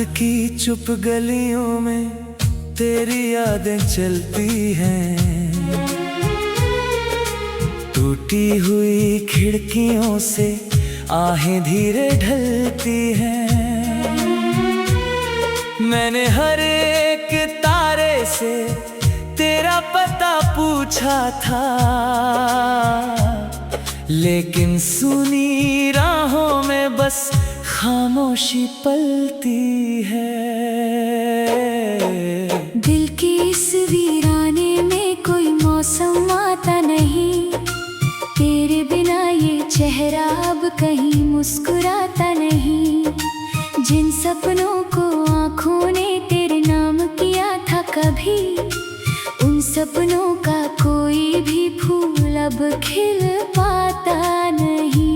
की चुप गलियों में तेरी यादें चलती हैं, टूटी हुई खिड़कियों से आहें धीरे ढलती हैं। मैंने हर एक तारे से तेरा पता पूछा था, लेकिन सुनी राहों में बस खामोशी पलती है। दिल की इस वीराने में कोई मौसम आता नहीं, तेरे बिना ये चेहरा अब कहीं मुस्कुराता नहीं। जिन सपनों को आँखों ने तेरे नाम किया था कभी, उन सपनों का कोई भी फूल अब खिल पाता नहीं।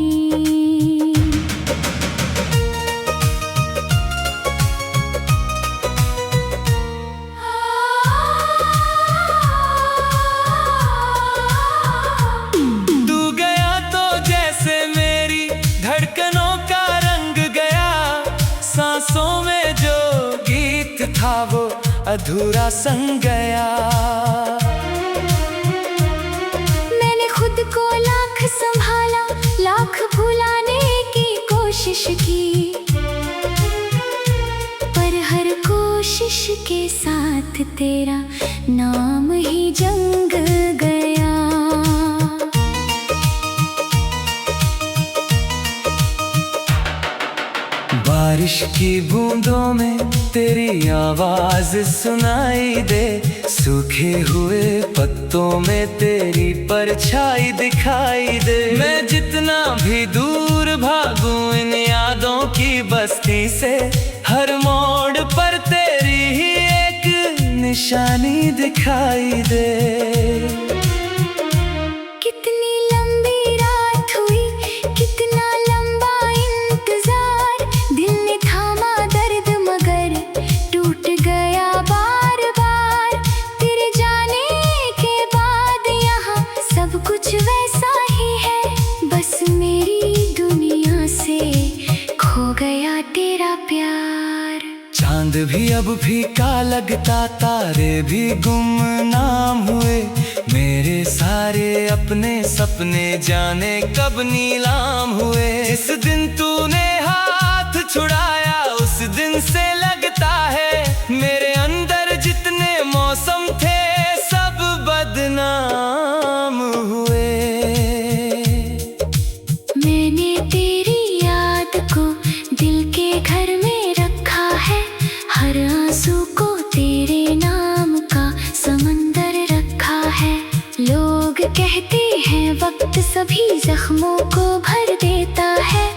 तू गया तो जैसे मेरी धड़कनों का रंग गया, सांसों में जो गीत था वो अधूरा संग गया। मैंने खुद को लाख संभाला, लाख भुलाने की कोशिश की, पर हर कोशिश के साथ तेरा नाम ही जंग गया। बारिश की बूंदों में तेरी आवाज सुनाई दे, सूखे हुए पत्तों में तेरी परछाई दिखाई दे। मैं जितना भी दूर भागूं इन यादों की बस्ती से, हर मोड़ पर तेरी ही एक निशानी दिखाई दे। कितनी लंबी रात हुई, कितना लंबा इंतजार, दिल ने थामा दर्द मगर टूट गया बार बार। तेरे जाने के बाद यहाँ सब कुछ वैसा ही है, बस मेरी दुनिया से खो गया तेरा प्यार। चांद भी अब फीका लगता, तारे भी गुमनाम हुए, मेरे सारे अपने सपने जाने कब नीलाम हुए। जिस दिन तूने हाथ छुड़ाया उस दिन से लगता है मेरे अंदर जितने मौसम थे सब बदनाम हुए। मैंने तेरी याद को दिल के घर में रखा है, हर आंसू को तेरे नाम का समंदर रखा है। लोग कहते हैं वक्त सभी जख्मों को भर देता है,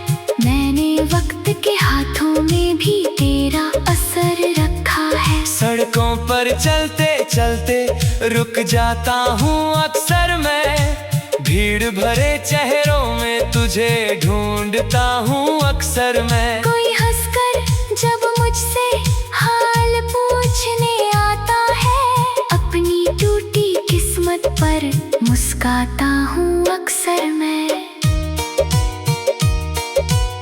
मैंने वक्त के हाथों में भी तेरा असर रखा है। सड़कों पर चलते चलते रुक जाता हूँ अक्सर मैं, भीड़ भरे चेहरों में तुझे ढूंढता हूँ अक्सर मैं। कोई हंसकर जब मुझसे हाल पूछने आता है, अपनी टूटी किस्मत पर मुस्काता हूँ अक्सर मैं।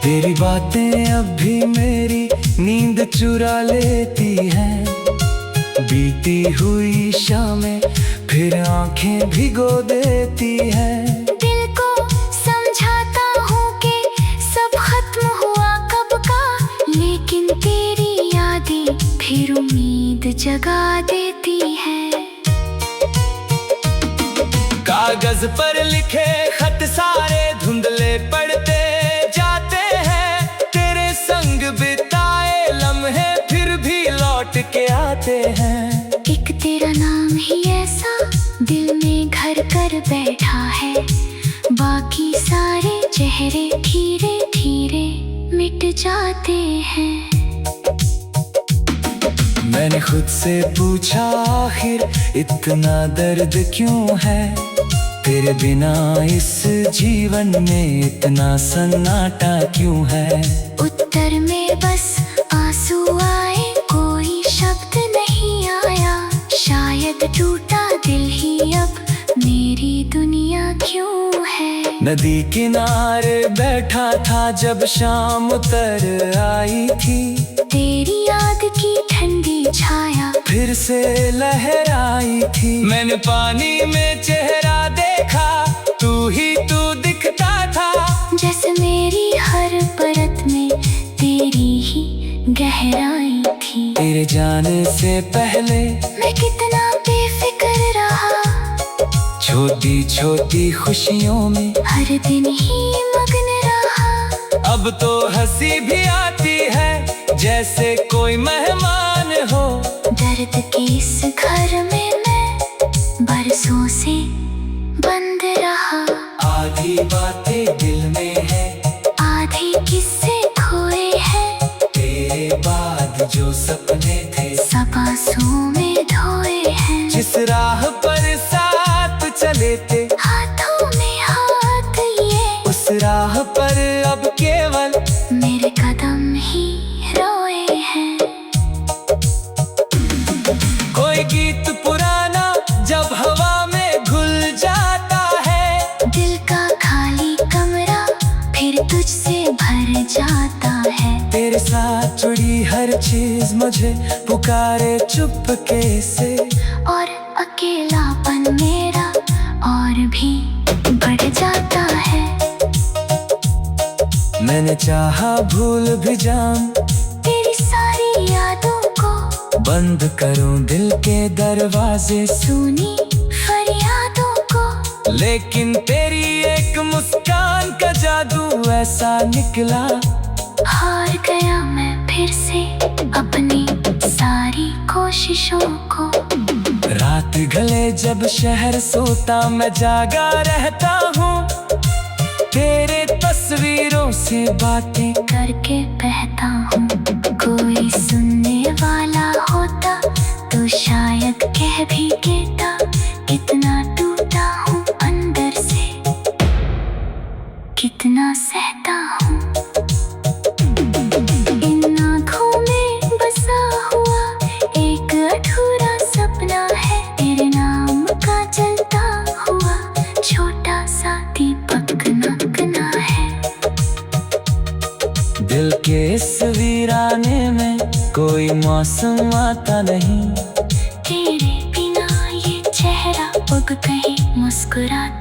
तेरी बातें अब भी मेरी नींद चुरा लेती हैं, बीती हुई शामें फिर आंखें भिगो देती हैं। दिल को समझाता हूँ कि सब खत्म हुआ कब का, लेकिन तेरी यादें फिर उम्मीद जगा देती हैं। कागज पर लिखे खत सारे धुंधले पड़ते जाते हैं, तेरे संग बिताए लम्हे फिर भी लौट के आते हैं। एक तेरा नाम ही ऐसा दिल में घर कर बैठा है, बाकी सारे चेहरे धीरे धीरे मिट जाते हैं। मैंने खुद से पूछा आखिर इतना दर्द क्यों है, तेरे बिना इस जीवन में इतना सन्नाटा क्यों है। उत्तर में बस आंसू आए, कोई शब्द नहीं आया, शायद टूटा दिल ही अब मेरी दुनिया क्यों है। नदी किनारे बैठा था जब शाम उतर आई थी, तेरी याद की ठंडी छाया फिर से लहराई थी। मैंने पानी में चेहरा देखा, तू ही तू दिखता था। जैसे मेरी हर परत में तेरी ही गहराई थी। तेरे जाने से पहले मैं कितना बेफिक्र रहा, छोटी छोटी खुशियों में हर दिन ही मग्न रहा। अब तो हंसी भी आती है, जैसे कोई मेहमान हो। दर्द के इस घर में मैं बरसों से बंद रहा। आधी बातें दिल में है, आधी किस्से खोए हैं। तेरे बाद जो सपने थे सब आंसुओं में धोए हैं। जिस राह पर साथ चले थे, हाथों में हाथ लिए, उस राह पर अब केवल मेरे कदम ही रोए हैं। कोई गीत पुराना जब हवा में घुल जाता है, दिल का खाली कमरा फिर तुझसे भर जाता है। तेरे साथ जुड़ी हर चीज मुझे पुकारे चुपके से, और अकेलापन मेरा और भी बढ़ जाता है। मैंने चाहा भूल भी जाऊं, तेरी सारी यादों को बंद करूं दिल के दरवाजे, सुनी फरियादों को। लेकिन तेरी एक मुस्कान का जादू ऐसा निकला। हार गया मैं फिर से अपनी सारी कोशिशों को। रात गले जब शहर सोता मैं जागा रहता हूँ, तेरे तस्वीरों से बातें करके बहता हूँ। कोई सुनने वाला होता तो शायद कह भी देता, कितना टूटा हूँ अंदर से, कितना सहता हूँ। इन आँखों में बसा हुआ एक अधूरा सपना है, तेरे नाम का जलता हुआ छोटा सा दीपक नगना है। दिल के इस वीराने में कोई मौसम आता नहीं, तेरे बिना ये चेहरा उग कहीं मुस्कुराता